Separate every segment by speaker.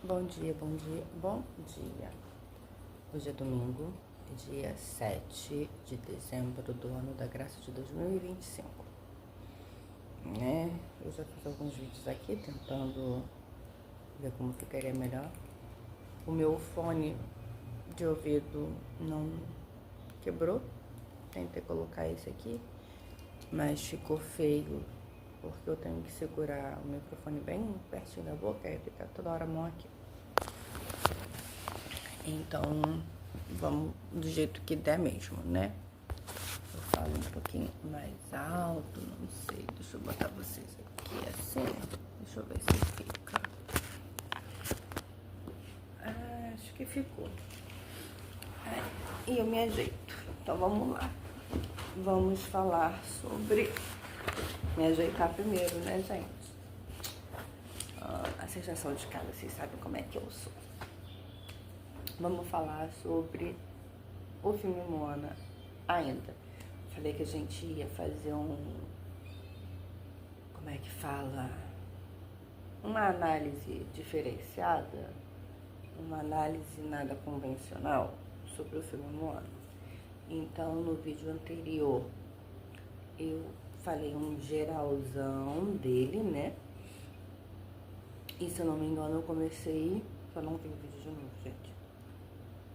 Speaker 1: Bom dia, bom dia, bom dia. Hoje é domingo, dia 7 de dezembro do ano da graça de 2025. Eu já fiz alguns vídeos aqui tentando ver como ficaria melhor. O meu fone de ouvido não quebrou. Tentei colocar esse aqui, mas ficou feio porque eu tenho que segurar o microfone bem pertinho da boca e ficar toda hora a mão aqui. Então, vamos do jeito que der mesmo, né? Eu falo um pouquinho mais alto, não sei. Deixa eu botar vocês aqui assim. Deixa eu ver se fica. Acho que ficou. E eu me ajeito. Então, vamos lá. Vamos falar sobre... Me ajeitar primeiro, né, gente? A sensação de casa, vocês sabem como é que eu sou. Vamos falar sobre o filme Moana ainda. Falei que a gente ia fazer como é que fala? Uma análise diferenciada, uma análise nada convencional sobre o filme Moana. Então, no vídeo anterior, eu falei um geralzão dele, né? E se eu não me engano, eu comecei... Só não vi o vídeo de novo, gente.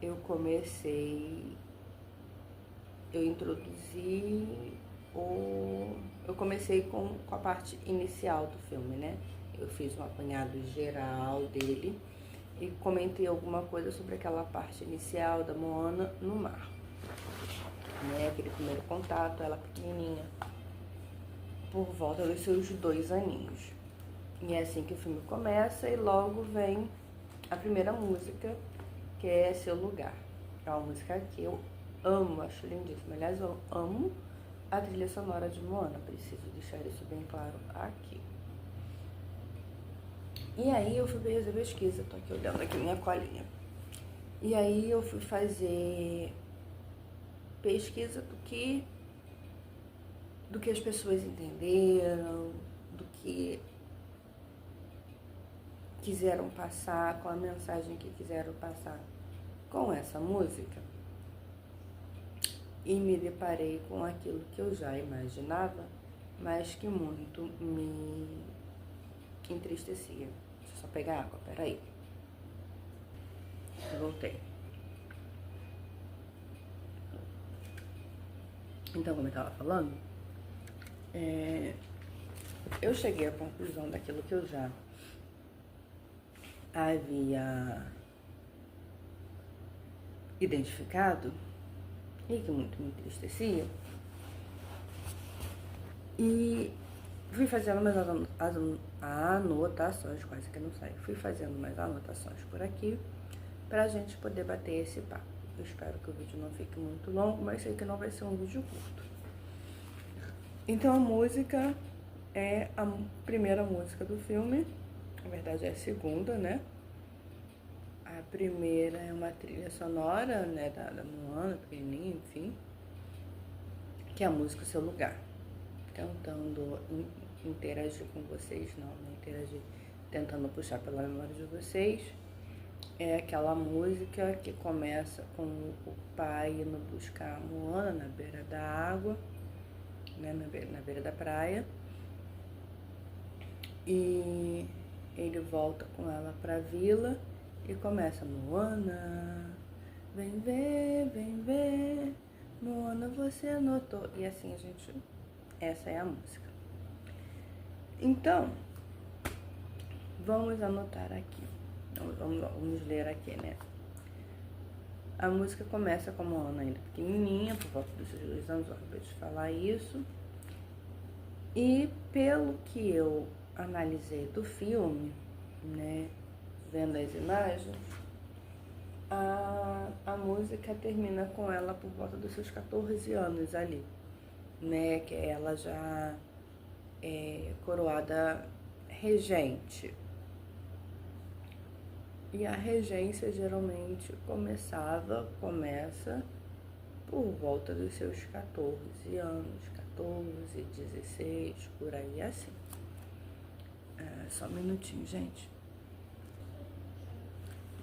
Speaker 1: Eu comecei com a parte inicial do filme, né? Eu fiz um apanhado geral dele e comentei alguma coisa sobre aquela parte inicial da Moana no mar, né? Aquele primeiro contato, ela pequenininha, por volta dos seus 2 aninhos. E é assim que o filme começa e logo vem a primeira música, que é Seu Lugar. É uma música que eu amo, acho lindíssima. Aliás, eu amo a trilha sonora de Moana, preciso deixar isso bem claro aqui. E aí eu fui fazer pesquisa, tô aqui olhando aqui minha colinha. E aí eu fui fazer pesquisa do que as pessoas entenderam, do que quiseram passar, com a mensagem que quiseram passar com essa música, e me deparei com aquilo que eu já imaginava, mas que muito me entristecia. Deixa eu só pegar água, peraí. Voltei. Então, como eu estava falando, eu cheguei à conclusão daquilo que eu já havia identificado e que muito me entristecia, e fui fazendo mais anotações, quase que não sai, fui fazendo mais anotações por aqui pra gente poder bater esse papo. Eu espero que o vídeo não fique muito longo, mas sei que não vai ser um vídeo curto. Então a música é a primeira música do filme, na verdade é a segunda, né? A primeira é uma trilha sonora, né, da Moana, pequenininha, enfim, que é a música Seu Lugar. Tentando interagir com vocês, não interagir, tentando puxar pela memória de vocês. É aquela música que começa com o pai indo buscar a Moana na beira da água, né, na beira da praia. E ele volta com ela pra vila e começa: Moana, vem ver, Moana, você notou. E assim essa é a música. Então, vamos anotar aqui. Vamos ler aqui, né? A música começa com a Moana ainda pequenininha, por volta dos seus 2 anos, eu acabei de falar isso. E pelo que eu analisei do filme, né, vendo as imagens, a música termina com ela por volta dos seus 14 anos ali, né, que ela já é coroada regente. E a regência geralmente começa por volta dos seus 14 anos, 14, 16, por aí assim. Só um minutinho, gente.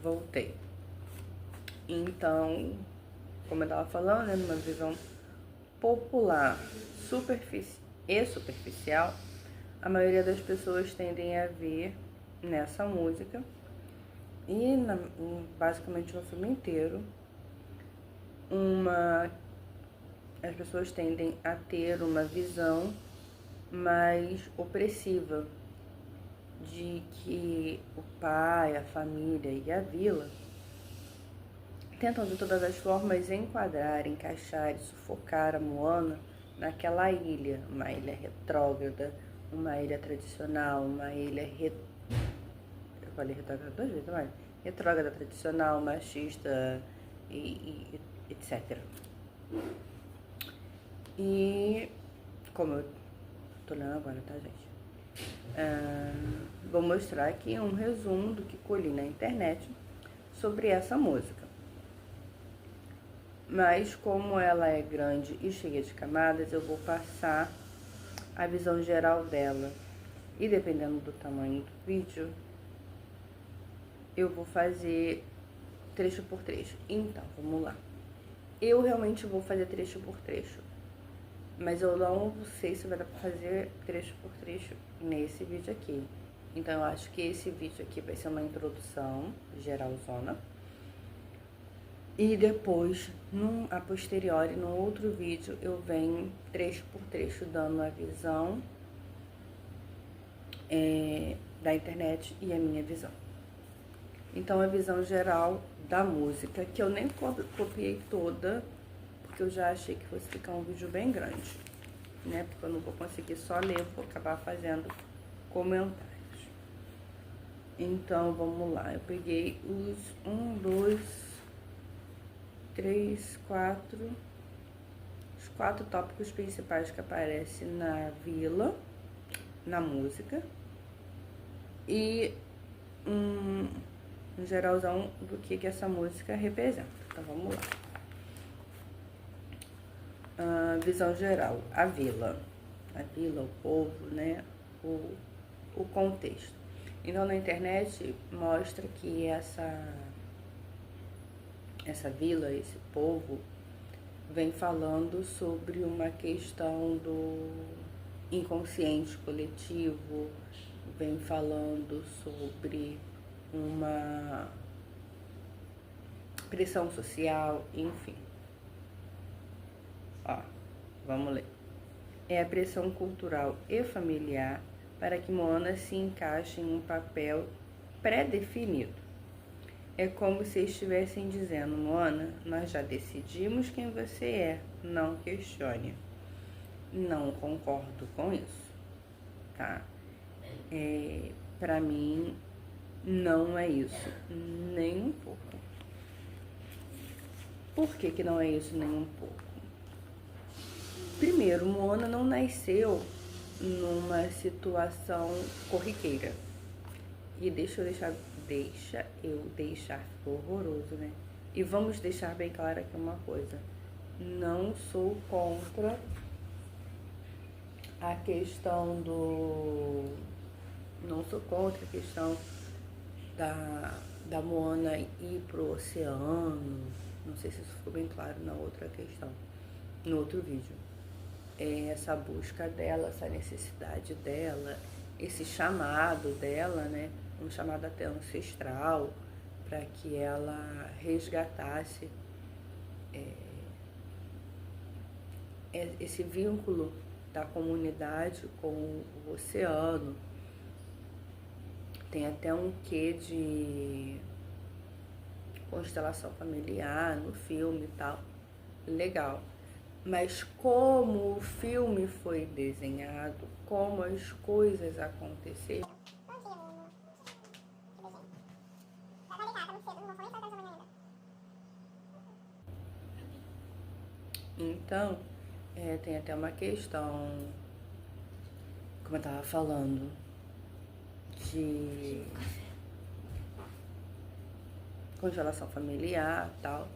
Speaker 1: voltei. Então, como eu tava falando, né, numa visão popular e superficial, a maioria das pessoas tendem a ver nessa música e basicamente no filme inteiro as pessoas tendem a ter uma visão mais opressiva de que o pai, a família e a vila tentam de todas as formas enquadrar, encaixar e sufocar a Moana naquela ilha, uma ilha retrógrada, uma ilha tradicional, uma ilha eu falei retrógrada 2 vezes, mas retrógrada, tradicional, machista e etc. E como eu tô lendo agora, tá, gente? Vou mostrar aqui um resumo do que colhi na internet sobre essa música. Mas como ela é grande e cheia de camadas, eu vou passar a visão geral dela. E dependendo do tamanho do vídeo, eu vou fazer trecho por trecho. Então, vamos lá. Eu realmente vou fazer trecho por trecho, mas eu não sei se vai dar pra fazer trecho por trecho nesse vídeo aqui. Então eu acho que esse vídeo aqui vai ser uma introdução geralzona. E depois, a posteriori, no outro vídeo, eu venho trecho por trecho dando a visão da internet e a minha visão. Então a visão geral da música, que eu nem copiei toda, porque eu já achei que fosse ficar um vídeo bem grande, né? Porque eu não vou conseguir só ler, vou acabar fazendo comentários. Então, vamos lá. Eu peguei os 1, 2, 3, 4... os 4 tópicos principais que aparecem na vila, na música. E um geralzão do que essa música representa. Então, vamos lá. Visão geral, a vila, o povo, né, o contexto. Então, na internet mostra que essa vila, esse povo, vem falando sobre uma questão do inconsciente coletivo, vem falando sobre uma pressão social, enfim. Ó, vamos ler. É a pressão cultural e familiar para que Moana se encaixe em um papel pré-definido. É como se estivessem dizendo: Moana, nós já decidimos quem você é, não questione. Não concordo com isso, tá? Pra mim, não é isso, nem um pouco. Por que não é isso nem um pouco? Primeiro, Moana não nasceu numa situação corriqueira. E deixa eu deixar, ficou horroroso, né? E vamos deixar bem claro aqui uma coisa. Não sou contra a questão Não sou contra a questão da Moana ir pro oceano. Não sei se isso ficou bem claro na outra questão, no outro vídeo. Essa busca dela, essa necessidade dela, esse chamado dela, né? Um chamado até ancestral, para que ela resgatasse esse vínculo da comunidade com o oceano. Tem até um quê de constelação familiar no filme e tal. Legal. Mas como o filme foi desenhado, como as coisas aconteceram. Então, tem até uma questão, como eu estava falando, de constelação familiar e tal,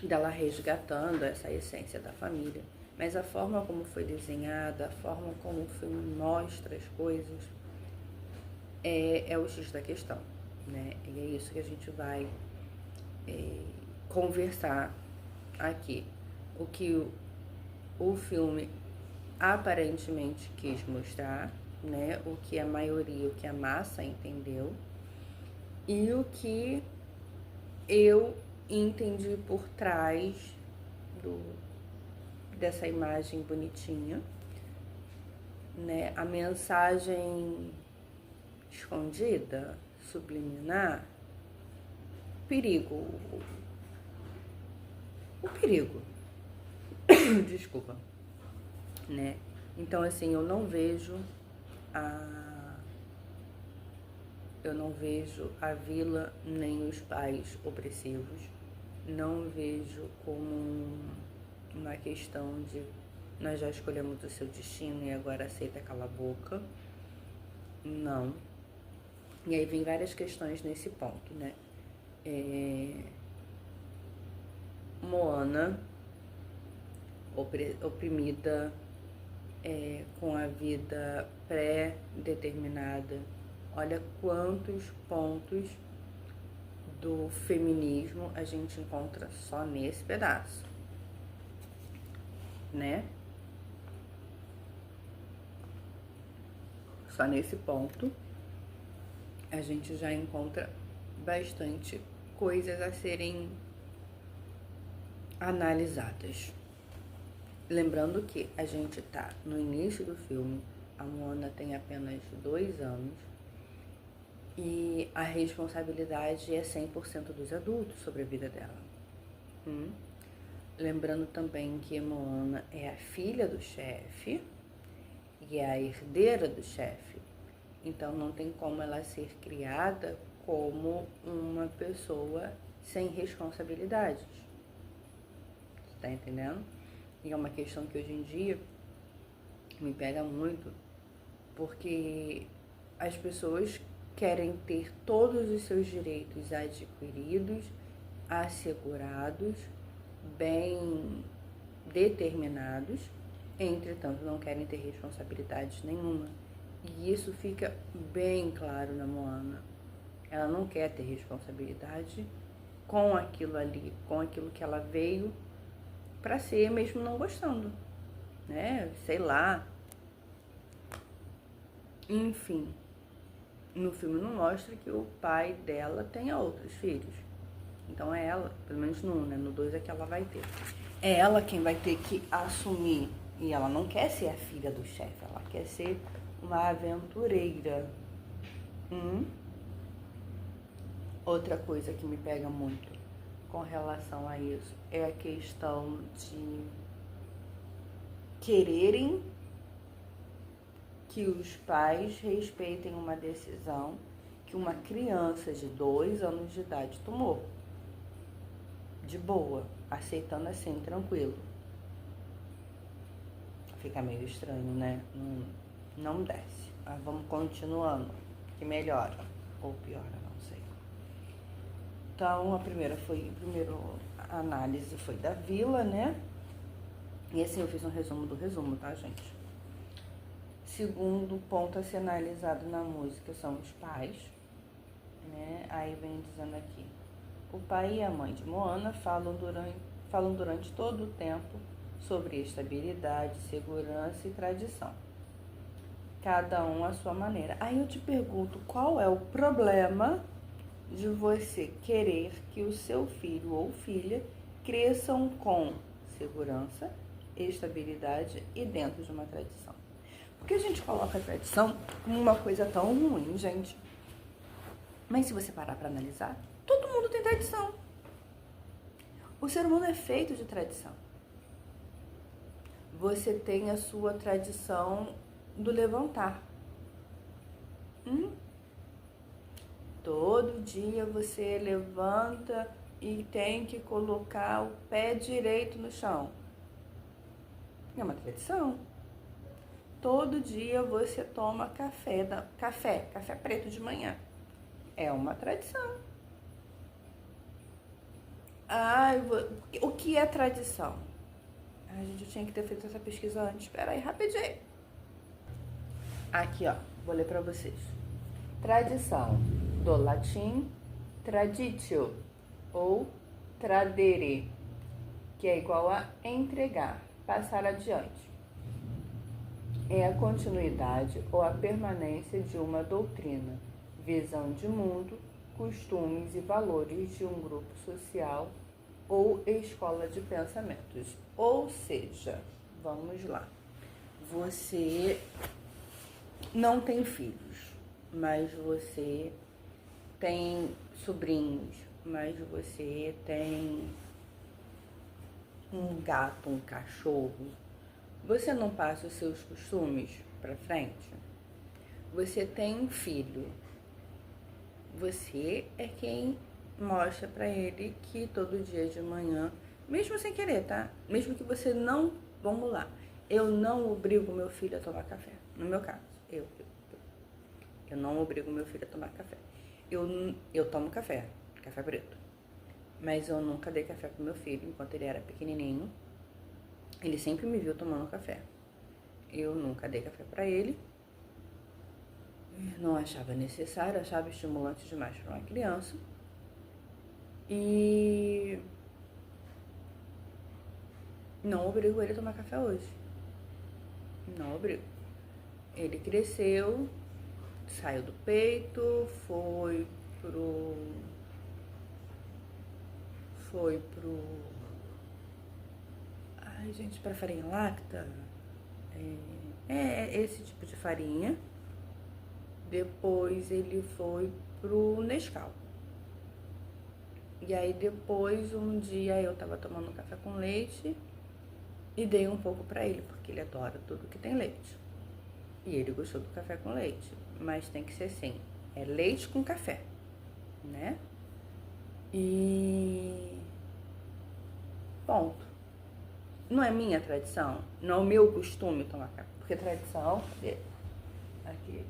Speaker 1: dela resgatando essa essência da família. Mas a forma como foi desenhada, a forma como o filme mostra as coisas, é o X da questão. né? E é isso que a gente vai conversar aqui. O que o filme aparentemente quis mostrar, né? O que a maioria, o que a massa entendeu e o que eu entendi por trás dessa imagem bonitinha, né? A mensagem escondida, subliminar, perigo, o perigo, desculpa, né? Então, assim, eu não vejo a vila nem os pais opressivos, não vejo como uma questão de nós já escolhemos o seu destino e agora aceita calar a boca, não. E aí vem várias questões nesse ponto, né? Moana, oprimida, com a vida pré-determinada. Olha quantos pontos do feminismo a gente encontra só nesse pedaço, né? Só nesse ponto a gente já encontra bastante coisas a serem analisadas. Lembrando que a gente tá no início do filme, a Moana tem apenas 2 anos e a responsabilidade é 100% dos adultos sobre a vida dela. Lembrando também que Moana é a filha do chefe e é a herdeira do chefe, então não tem como ela ser criada como uma pessoa sem responsabilidades. Você tá entendendo? E é uma questão que hoje em dia me pega muito, porque as pessoas querem ter todos os seus direitos adquiridos, assegurados, bem determinados, entretanto não querem ter responsabilidade nenhuma. E isso fica bem claro na Moana. Ela não quer ter responsabilidade com aquilo ali, com aquilo que ela veio para ser, mesmo não gostando, né? Sei lá. Enfim, no filme não mostra que o pai dela tenha outros filhos. Então é ela, pelo menos no 1, né? No 2 é que ela vai ter. É ela quem vai ter que assumir. E ela não quer ser a filha do chefe, ela quer ser uma aventureira. Outra coisa que me pega muito com relação a isso é a questão de quererem que os pais respeitem uma decisão que uma criança de 2 anos de idade tomou. De boa, aceitando assim, tranquilo. Fica meio estranho, né? Não desce. Mas vamos continuando, que melhora. Ou piora, não sei. Então, a primeira análise foi da vila, né? E assim, eu fiz um resumo do resumo, tá, gente? Segundo ponto a ser analisado na música são os pais, né? Aí vem dizendo aqui: o pai e a mãe de Moana falam durante todo o tempo sobre estabilidade, segurança e tradição. Cada um à sua maneira. Aí eu te pergunto, qual é o problema de você querer que o seu filho ou filha cresçam com segurança, estabilidade e dentro de uma tradição? Porque a gente coloca a tradição como uma coisa tão ruim, gente. Mas se você parar para analisar, todo mundo tem tradição. O ser humano é feito de tradição. Você tem a sua tradição do levantar. Todo dia você levanta e tem que colocar o pé direito no chão. É uma tradição. Todo dia você toma café preto de manhã. É uma tradição. O que é tradição? Gente, eu tinha que ter feito essa pesquisa antes. Espera aí, rapidinho. Aqui, ó. Vou ler pra vocês. Tradição. do latim traditio ou tradere, que é igual a entregar, passar adiante. É a continuidade ou a permanência de uma doutrina, visão de mundo, costumes e valores de um grupo social ou escola de pensamentos. Ou seja, vamos lá, você não tem filhos, mas você tem sobrinhos, mas você tem um gato, um cachorro. Você não passa os seus costumes para frente? Você tem um filho. Você é quem mostra para ele que todo dia de manhã, mesmo sem querer, tá? Mesmo que você não, vamos lá, eu não obrigo meu filho a tomar café. No meu caso, eu não obrigo meu filho a tomar café. Eu tomo café preto. Mas eu nunca dei café pro meu filho enquanto ele era pequenininho. Ele sempre me viu tomando café. Eu nunca dei café para ele. Não achava necessário, achava estimulante demais para uma criança. E não obrigo ele a tomar café hoje. Não obrigo. Ele cresceu, saiu do peito, foi pro ai, gente, para farinha láctea. É esse tipo de farinha. Depois ele foi pro Nescau. E aí depois, um dia eu tava tomando café com leite e dei um pouco pra ele, porque ele adora tudo que tem leite. E ele gostou do café com leite, mas tem que ser assim, é leite com café, né? E ponto. Não é minha tradição, não é o meu costume tomar café, porque tradição, aqui.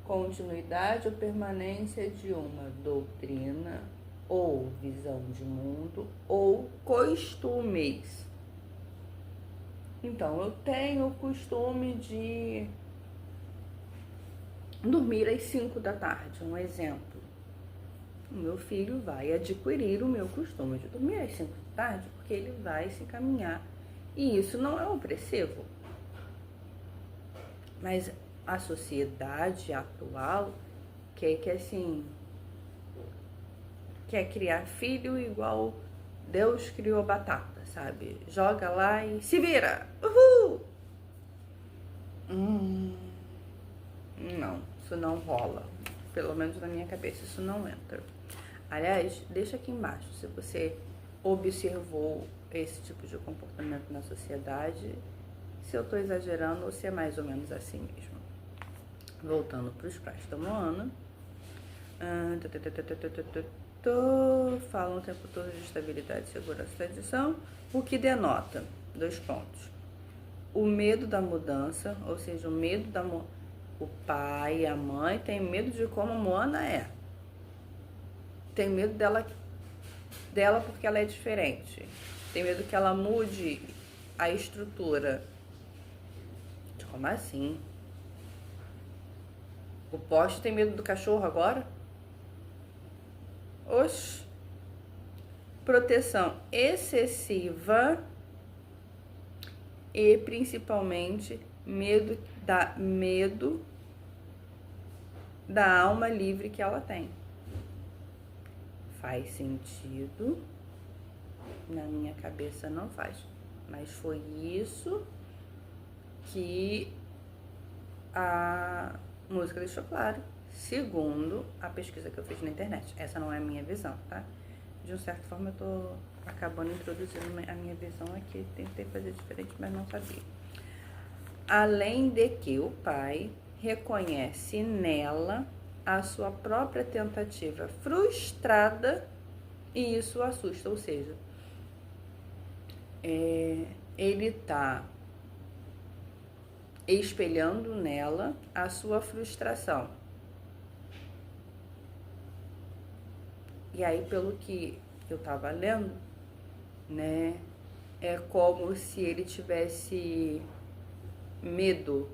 Speaker 1: Continuidade ou permanência de uma doutrina ou visão de mundo ou costumes. Então, eu tenho o costume de dormir às 5 da tarde, um exemplo. O meu filho vai adquirir o meu costume de dormir às 5 da tarde, porque ele vai se encaminhar. E isso não é opressivo. Mas a sociedade atual quer criar filho igual Deus criou batata, sabe? Joga lá e se vira! Uhul! Não, isso não rola. Pelo menos na minha cabeça isso não entra. Aliás, deixa aqui embaixo se você observou esse tipo de comportamento na sociedade, se eu tô exagerando ou se é mais ou menos assim mesmo. Voltando para os pais da Moana. Fala o tempo todo de estabilidade, segurança e tradição, o que denota, 2 pontos. O medo da mudança, ou seja, o medo da o pai e a mãe tem medo de como a Moana é. Tem medo dela porque ela é diferente. Tem medo que ela mude a estrutura. Como assim? O poste tem medo do cachorro agora? Oxi. Proteção excessiva e principalmente medo da alma livre que ela tem. Faz sentido? Na minha cabeça não faz. Mas foi isso que a música deixou claro, segundo a pesquisa que eu fiz na internet. Essa não é a minha visão, tá? De uma certa forma eu tô acabando introduzindo a minha visão aqui. Tentei fazer diferente, mas não sabia. Além de que o pai reconhece nela a sua própria tentativa frustrada e isso o assusta, ou seja, ele tá espelhando nela a sua frustração. E aí, pelo que eu tava lendo, né, é como se ele tivesse medo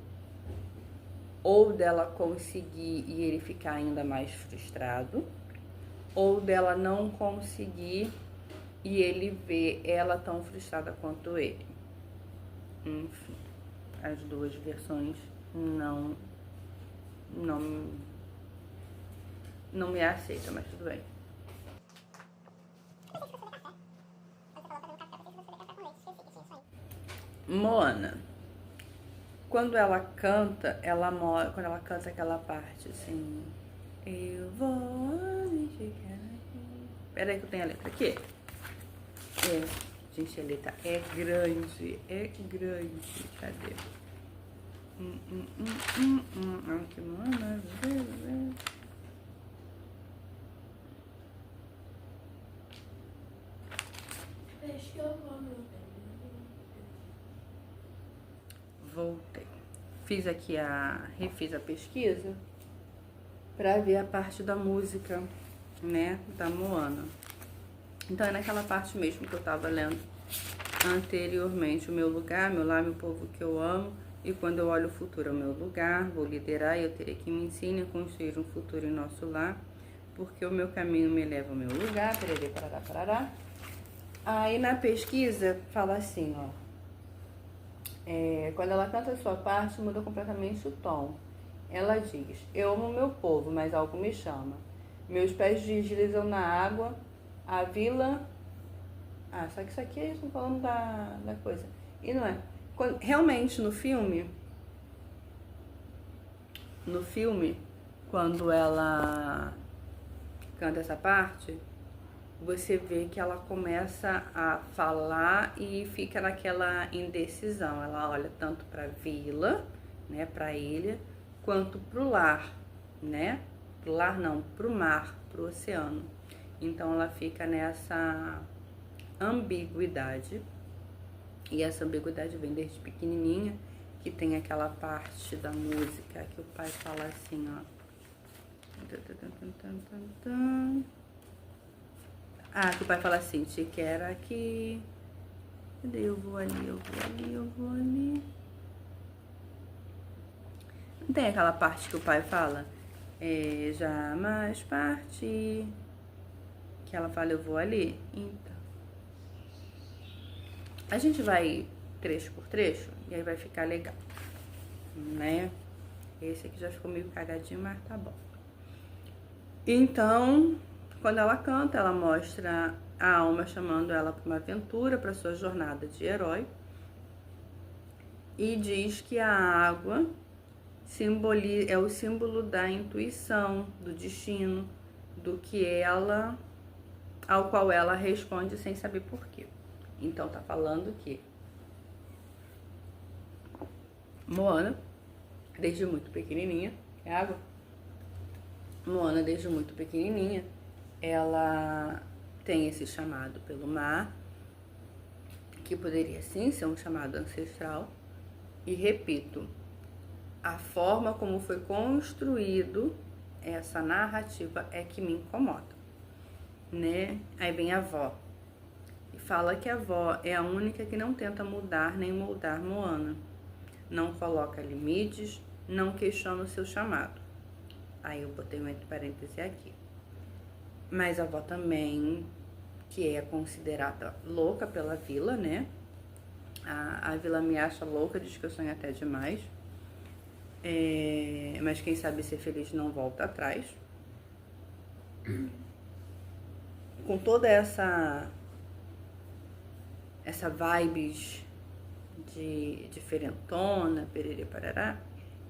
Speaker 1: ou dela conseguir e ele ficar ainda mais frustrado, ou dela não conseguir e ele ver ela tão frustrada quanto ele. Enfim, as duas versões não me aceita, mas tudo bem. Moana, quando ela canta aquela parte assim, eu vou chegar aqui. Pera aí que eu tenho a letra aqui. Gente, a letra é grande. Cadê? Que Moana. Voltei. Refiz a pesquisa pra ver a parte da música, né, da Moana. Então é naquela parte mesmo que eu tava lendo anteriormente. O meu lugar, meu lar, meu povo que eu amo. E quando eu olho o futuro é o meu lugar, vou liderar e eu terei que me ensinar a construir um futuro em nosso lar. Porque o meu caminho me leva ao meu lugar. Pererê, parará, parará. Aí na pesquisa fala assim, ó. Quando ela canta a sua parte, muda completamente o tom. Ela diz, eu amo meu povo, mas algo me chama. Meus pés deslizam na água, a vila... só que isso aqui eles estão falando da coisa. E não é. Realmente, no filme, quando ela canta essa parte, você vê que ela começa a falar e fica naquela indecisão. Ela olha tanto para a vila, né, para a ilha, quanto para o lar, né? Pro lar não, pro mar, pro oceano. Então ela fica nessa ambiguidade. E essa ambiguidade vem desde pequenininha, que tem aquela parte da música que o pai fala assim, ó. Que o pai fala assim, te quero aqui. Cadê? Eu vou ali, eu vou ali, eu vou ali. Não tem aquela parte que o pai fala? Jamais parti. Que ela fala, eu vou ali. Então. A gente vai trecho por trecho e aí vai ficar legal, né? Esse aqui já ficou meio cagadinho, mas tá bom. Então, quando ela canta, ela mostra a alma chamando ela para uma aventura, para sua jornada de herói. E diz que a água é o símbolo da intuição, do destino, do que ao qual ela responde sem saber porquê. Então tá falando que Moana, desde muito pequenininha, Moana, desde muito pequenininha, ela tem esse chamado pelo mar, que poderia sim ser um chamado ancestral. E repito, a forma como foi construído essa narrativa é que me incomoda, né? Aí vem a avó e fala que a avó é a única que não tenta mudar nem moldar Moana, não coloca limites, não questiona o seu chamado. Aí eu botei um entre parênteses aqui. Mas a avó também, que é considerada louca pela vila, né? A vila me acha louca, diz que eu sonho até demais. Mas quem sabe ser feliz não volta atrás. Com toda essa vibes de diferentona, perere parará,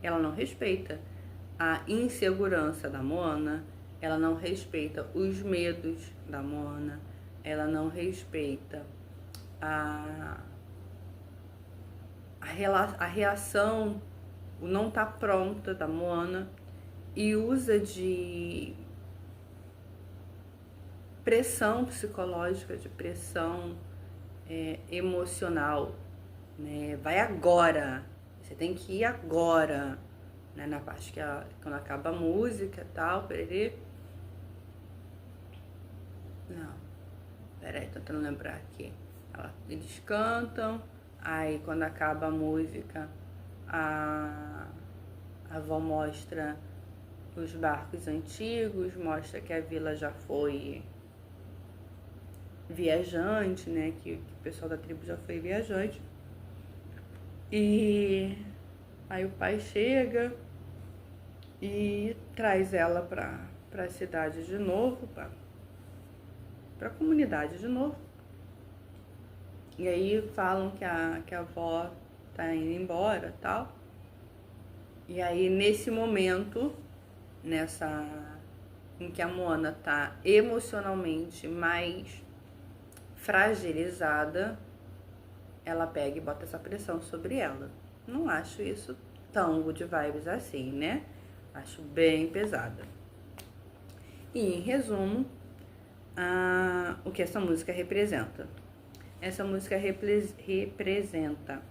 Speaker 1: ela não respeita a insegurança da Moana, ela não respeita os medos da Moana, ela não respeita a reação, o não tá pronta da Moana, e usa de pressão psicológica, de pressão emocional, né? Vai agora, você tem que ir agora, né? Na parte que quando acaba a música e tal, perere. Não, peraí, tô tentando lembrar aqui. Eles cantam, aí quando acaba a música, a A avó mostra os barcos antigos, mostra que a vila já foi viajante, né? Que o pessoal da tribo já foi viajante. E aí o pai chega e traz ela para a cidade de novo, para a comunidade de novo. E aí falam que a avó tá indo embora, tal. E aí nesse momento, em que a Moana tá emocionalmente mais fragilizada, ela pega e bota essa pressão sobre ela. Não acho isso tão good vibes assim, né? Acho bem pesada. E em resumo, o que essa música representa? Essa música representa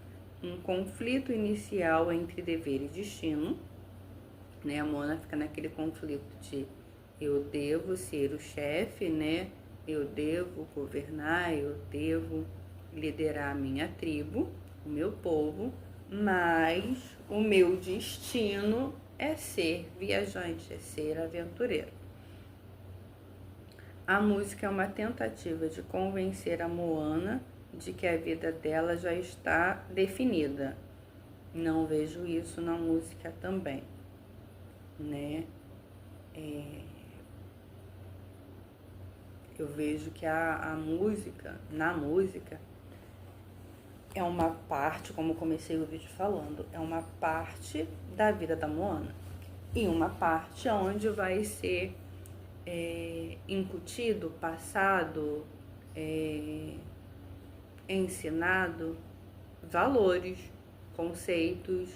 Speaker 1: um conflito inicial entre dever e destino, né? A Moana fica naquele conflito de eu devo ser o chefe, né? Eu devo governar, eu devo liderar a minha tribo, o meu povo, mas o meu destino é ser viajante, é ser aventureiro. A música é uma tentativa de convencer a Moana de que a vida dela já está definida. Não vejo isso na música também, né? Eu vejo que na música, é uma parte, como eu comecei o vídeo falando, é uma parte da vida da Moana. E uma parte onde vai ser incutido, passado, ensinado valores, conceitos,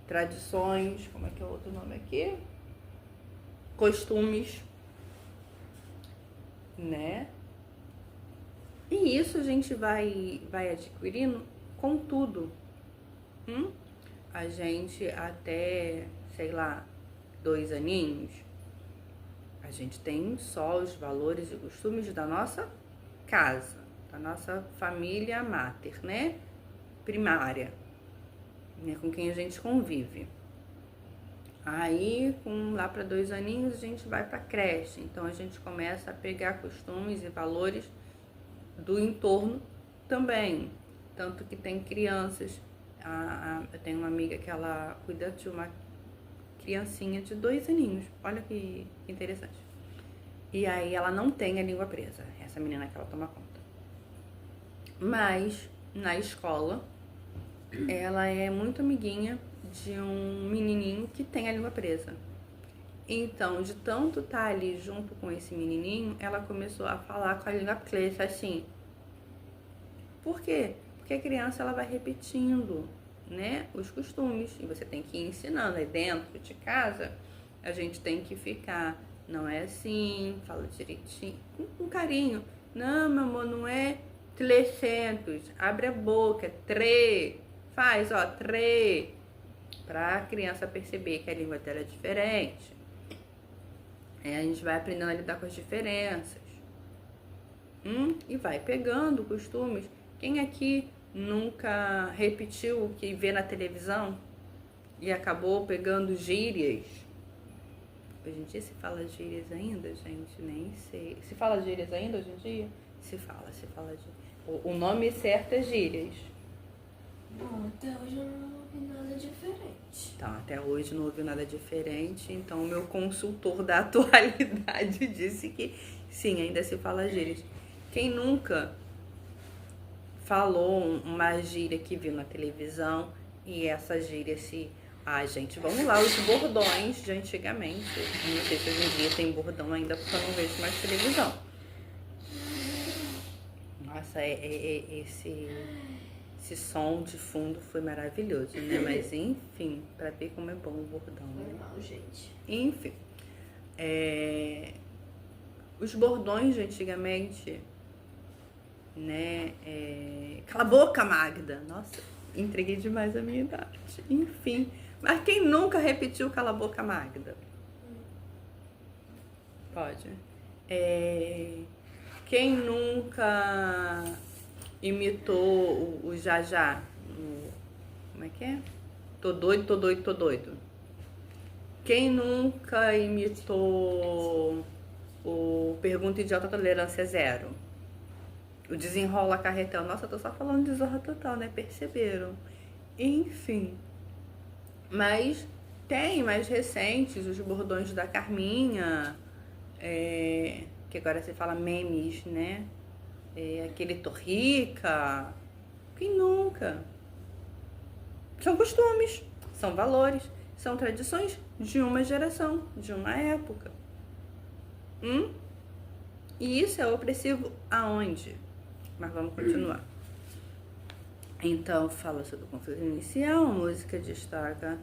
Speaker 1: tradições, como é que é o outro nome aqui? Costumes, né? E isso a gente vai adquirindo com tudo. A gente até, sei lá, 2 aninhos, a gente tem só os valores e costumes da nossa casa, da nossa família mater, né? Primária, né? Com quem a gente convive. Aí, lá para 2 aninhos, a gente vai para creche. Então, a gente começa a pegar costumes e valores do entorno também. Tanto que tem crianças. Eu tenho uma amiga que ela cuida de uma criancinha de 2 aninhos. Olha que interessante. E aí, ela não tem a língua presa. Essa menina que ela toma conta. Mas, na escola, ela é muito amiguinha de um menininho que tem a língua presa. Então, de tanto estar ali junto com esse menininho, ela começou a falar com a língua presa assim. Por quê? Porque a criança ela vai repetindo, né, os costumes. E você tem que ir ensinando. Aí dentro de casa, a gente tem que ficar. Não é assim, fala direitinho, com carinho. Não, meu amor, não é 300. Abre a boca, 3. Faz, ó, 3. Para a criança perceber que a língua dela é diferente. A gente vai aprendendo a lidar com as diferenças. E vai pegando costumes. Quem aqui nunca repetiu o que vê na televisão e acabou pegando gírias? Hoje em dia se fala gírias ainda, gente? Nem sei. Se fala gírias ainda hoje em dia? Se fala gírias. O nome certo é gírias.
Speaker 2: Bom, até hoje eu não ouvi nada diferente.
Speaker 1: Tá, até hoje não ouviu nada diferente. Então, o meu consultor da atualidade disse que sim, ainda se fala gírias. Quem nunca falou uma gíria que viu na televisão e essa gíria se... gente, vamos lá, os bordões de antigamente. Eu não sei se hoje em dia tem bordão ainda, porque eu não vejo mais televisão. Nossa, esse som de fundo foi maravilhoso, né? Mas enfim, pra ver como é bom o bordão, né?
Speaker 2: Normal, gente.
Speaker 1: Enfim, os bordões de antigamente, né? Cala a boca, Magda! Nossa, entreguei demais a minha idade. Enfim, mas quem nunca repetiu cala a boca, Magda? Pode. Quem nunca imitou o Jajá? Como é que é? Tô doido, tô doido, tô doido. Quem nunca imitou o Pergunta Idiota Tolerância Zero? O Desenrola Carretão. Nossa, eu tô só falando de Zorra Total, né? Perceberam? Enfim. Mas tem mais recentes, os bordões da Carminha, que agora você fala memes, né? Aquele Tô Rica. Quem nunca? São costumes, são valores, são tradições de uma geração, de uma época. E isso é opressivo aonde? Mas vamos continuar. Então, fala sobre o conflito inicial, a música destaca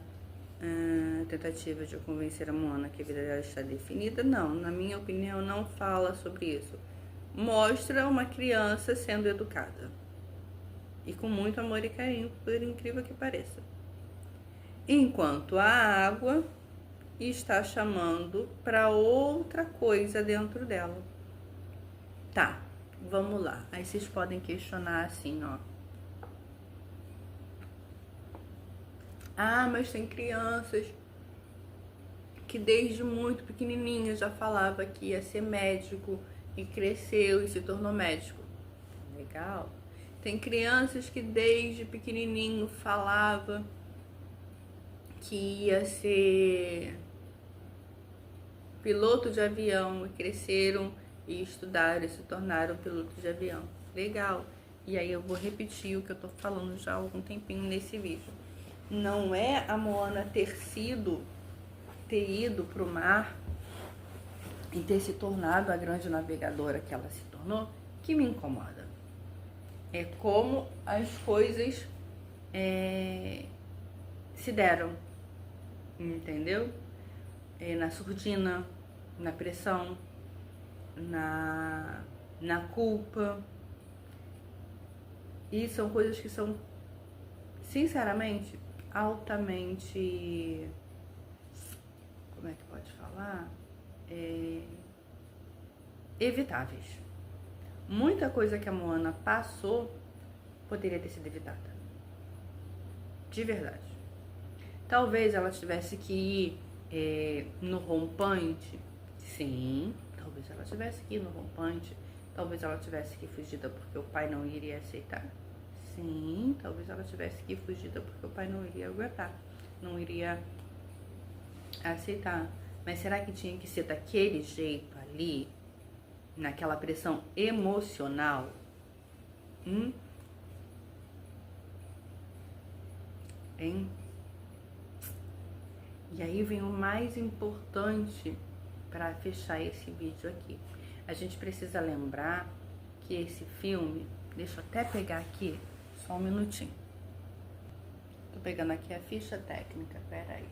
Speaker 1: a tentativa de convencer a Moana que a vida dela está definida. Não, na minha opinião, não fala sobre isso. Mostra uma criança sendo educada. E com muito amor e carinho, por incrível que pareça. Enquanto a água está chamando para outra coisa dentro dela. Tá, vamos lá. Aí vocês podem questionar assim, ó. Ah, mas tem crianças que desde muito pequenininha já falava que ia ser médico e cresceu e se tornou médico. Legal. Tem crianças que desde pequenininho falava que ia ser piloto de avião e cresceram e estudaram e se tornaram pilotos de avião. Legal. E aí eu vou repetir o que eu tô falando já há algum tempinho nesse vídeo. Não é a Moana ter ido pro mar e ter se tornado a grande navegadora que ela se tornou que me incomoda. É como as coisas se deram, entendeu? Na surdina, na pressão, na culpa. E são coisas que são, sinceramente, altamente, como é que pode falar? Evitáveis. Muita coisa que a Moana passou poderia ter sido evitada. De verdade. Talvez ela tivesse que ir no rompante. Sim, talvez ela tivesse que ir no rompante. Talvez ela tivesse que ir fugida porque o pai não iria aceitar. Sim, talvez ela tivesse que ir fugida porque o pai não iria aguentar, não iria aceitar. Mas será que tinha que ser daquele jeito ali, naquela pressão emocional? Hein? E aí vem o mais importante para fechar esse vídeo aqui. A gente precisa lembrar que esse filme, deixa eu até pegar aqui, só um minutinho. Tô pegando aqui a ficha técnica, peraí.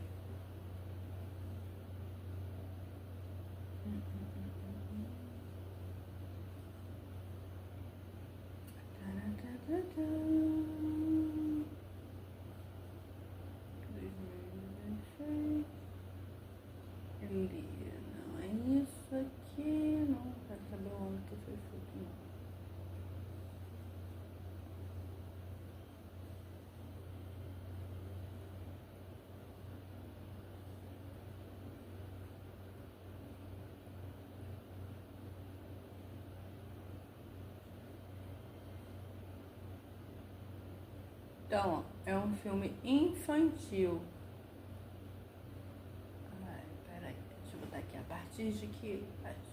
Speaker 1: Não é isso aqui, não quero saber o ano que foi feito, não. Então, é um filme infantil. Ai, peraí, deixa eu botar aqui a partir de que idade?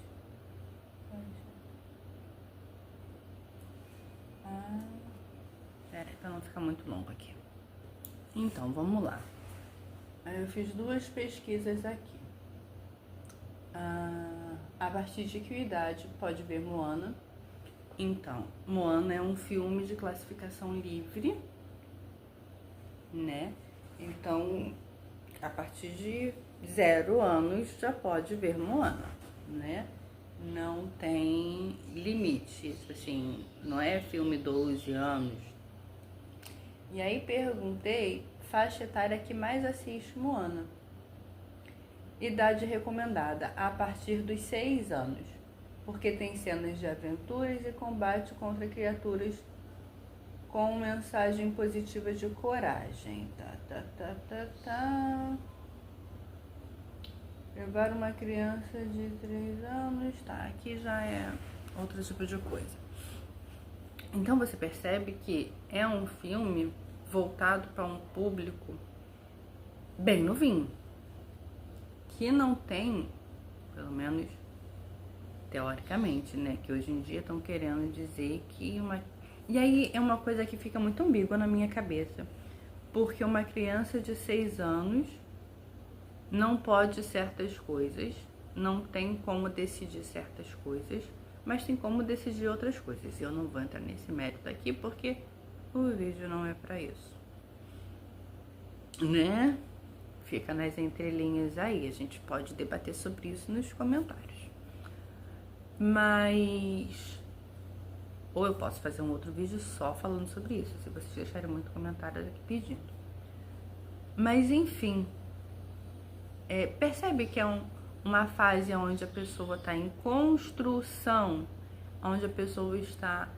Speaker 1: Peraí, pra não ficar muito longo aqui. Então, vamos lá. Eu fiz duas pesquisas aqui. A partir de que idade pode ver Moana? Então, Moana é um filme de classificação livre, né? Então, a partir de 0 anos já pode ver Moana, né? Não tem limite, assim, não é filme 12 anos. E aí perguntei faixa etária que mais assiste Moana. Idade recomendada a partir dos 6 anos, porque tem cenas de aventuras e combate contra criaturas com mensagem positiva de coragem. Levar uma criança de 3 anos, tá, aqui já é outro tipo de coisa. Então você percebe que é um filme voltado para um público bem novinho, que não tem, pelo menos teoricamente, né, que hoje em dia estão querendo dizer que uma... E aí é uma coisa que fica muito ambígua na minha cabeça, porque uma criança de 6 anos não pode certas coisas, não tem como decidir certas coisas, mas tem como decidir outras coisas. E eu não vou entrar nesse mérito aqui porque o vídeo não é pra isso, né? Fica nas entrelinhas aí, a gente pode debater sobre isso nos comentários. Mas... ou eu posso fazer um outro vídeo só falando sobre isso, se vocês deixarem muito comentário aqui pedindo. Mas enfim, percebe que é uma fase onde a pessoa está em construção, onde a pessoa está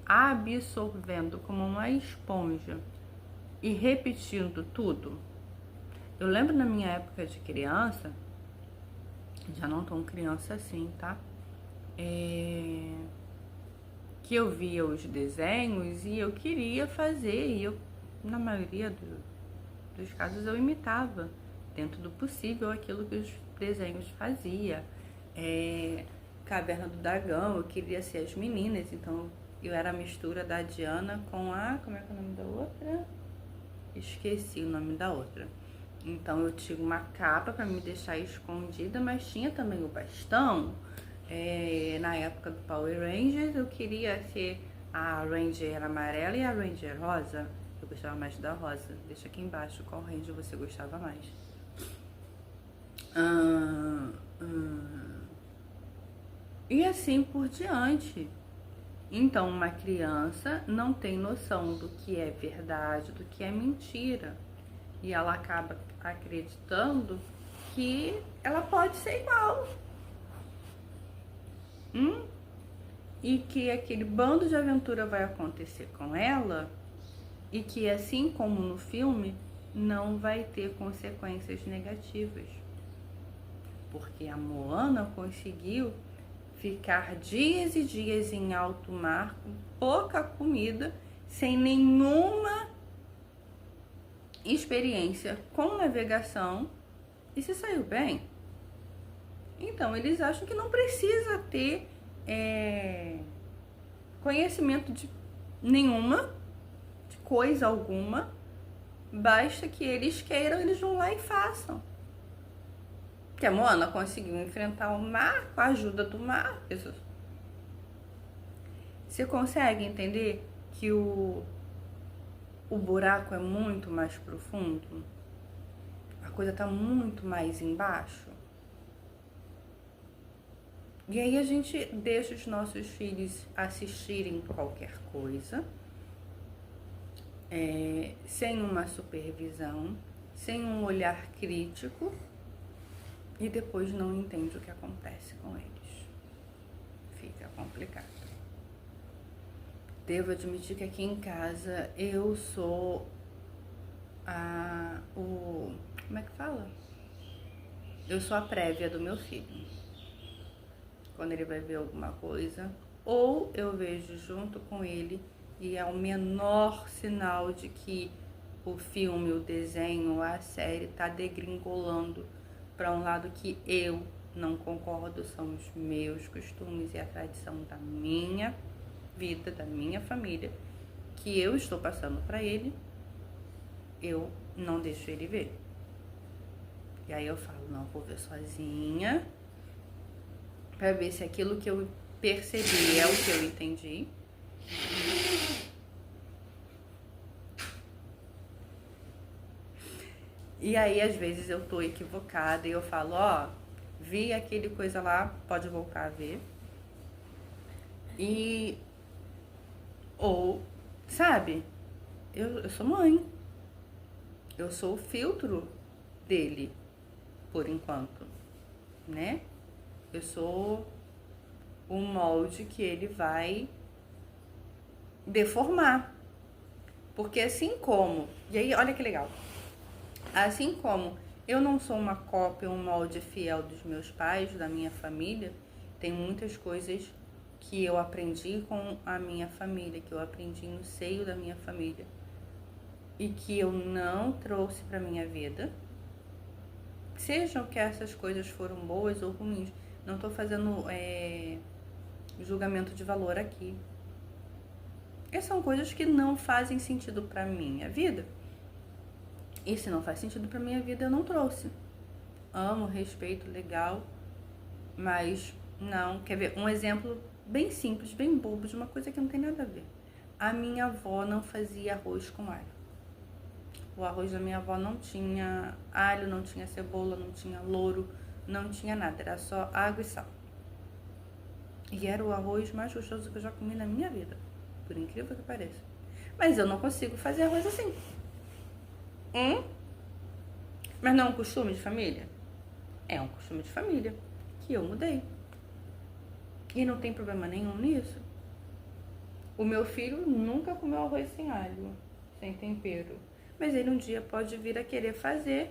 Speaker 1: absorvendo como uma esponja e repetindo tudo. Eu lembro na minha época de criança, já não tão criança assim, tá? Que eu via os desenhos e eu queria fazer, e eu, na maioria dos casos, eu imitava, dentro do possível, aquilo que os desenhos fazia. Caverna do Dragão, eu queria ser as meninas, então eu era a mistura da Diana com a... como é que é o nome da outra? Esqueci o nome da outra. Então eu tinha uma capa para me deixar escondida, mas tinha também o bastão. Na época do Power Rangers, eu queria ser a Ranger amarela e a Ranger rosa. Eu gostava mais da rosa. Deixa aqui embaixo qual Ranger você gostava mais. E assim por diante. Então, uma criança não tem noção do que é verdade, do que é mentira. E ela acaba acreditando que ela pode ser igual. E que aquele bando de aventura vai acontecer com ela e que, assim como no filme, não vai ter consequências negativas. Porque a Moana conseguiu ficar dias e dias em alto mar com pouca comida, sem nenhuma experiência com navegação e se saiu bem. Então, eles acham que não precisa ter conhecimento de nenhuma, de coisa alguma, basta que eles queiram, eles vão lá e façam. Que a Moana conseguiu enfrentar o mar com a ajuda do mar. Você consegue entender que o buraco é muito mais profundo? A coisa tá muito mais embaixo? E aí a gente deixa os nossos filhos assistirem qualquer coisa, sem uma supervisão, sem um olhar crítico, e depois não entende o que acontece com eles. Fica complicado. Devo admitir que aqui em casa eu sou como é que fala? Eu sou a prévia do meu filho. Quando ele vai ver alguma coisa, ou eu vejo junto com ele e é o menor sinal de que o filme, o desenho, a série tá degringolando para um lado que eu não concordo, são os meus costumes e a tradição da minha vida, da minha família, que eu estou passando para ele, eu não deixo ele ver. E aí eu falo, não, vou ver sozinha, para ver se aquilo que eu percebi é o que eu entendi. E aí, às vezes, eu tô equivocada e eu falo, vi aquele coisa lá, pode voltar a ver. Ou, sabe, eu sou mãe. Eu sou o filtro dele, por enquanto, né? Eu sou o molde que ele vai deformar. Porque assim como... E aí, olha que legal. Assim como eu não sou uma cópia, um molde fiel dos meus pais, da minha família, tem muitas coisas que eu aprendi com a minha família, que eu aprendi no seio da minha família, e que eu não trouxe para minha vida. Sejam que essas coisas foram boas ou ruins. Não estou fazendo julgamento de valor aqui. Essas são coisas que não fazem sentido para minha vida. E se não faz sentido para minha vida, eu não trouxe. Amo, respeito, legal, mas não. Quer ver? Um exemplo bem simples, bem bobo, de uma coisa que não tem nada a ver. A minha avó não fazia arroz com alho. O arroz da minha avó não tinha alho, não tinha cebola, não tinha louro, não tinha nada. Era só água e sal. E era o arroz mais gostoso que eu já comi na minha vida. Por incrível que pareça. Mas eu não consigo fazer arroz assim. Mas não é um costume de família? É um costume de família que eu mudei. E não tem problema nenhum nisso. O meu filho nunca comeu arroz sem alho, sem tempero. Mas ele um dia pode vir a querer fazer,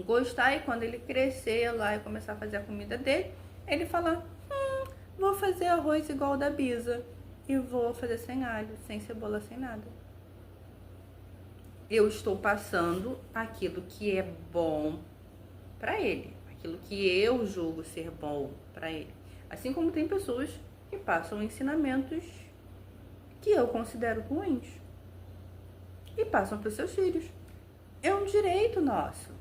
Speaker 1: gostar, e quando ele crescer lá e começar a fazer a comida dele, ele falar, vou fazer arroz igual o da Bisa. E vou fazer sem alho, sem cebola, sem nada. Eu estou passando aquilo que é bom para ele, aquilo que eu julgo ser bom para ele. Assim como tem pessoas que passam ensinamentos que eu considero ruins e passam para os seus filhos. É um direito nosso.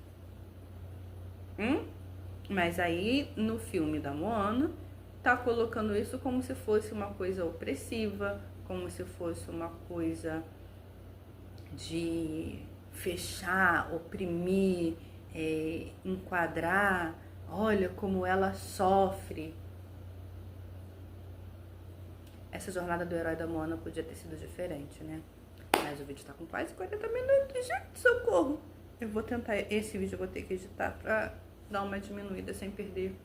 Speaker 1: Mas aí no filme da Moana tá colocando isso como se fosse uma coisa opressiva, como se fosse uma coisa de fechar, oprimir, enquadrar. Olha como ela sofre. Essa jornada do herói da Moana podia ter sido diferente, né? Mas o vídeo tá com quase 40 minutos, gente, socorro. Eu vou tentar, esse vídeo eu vou ter que editar pra dar uma diminuída sem perder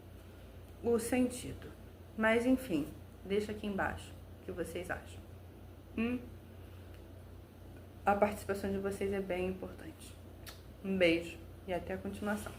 Speaker 1: o sentido. Mas enfim, deixa aqui embaixo o que vocês acham. A participação de vocês é bem importante. Um beijo e até a continuação.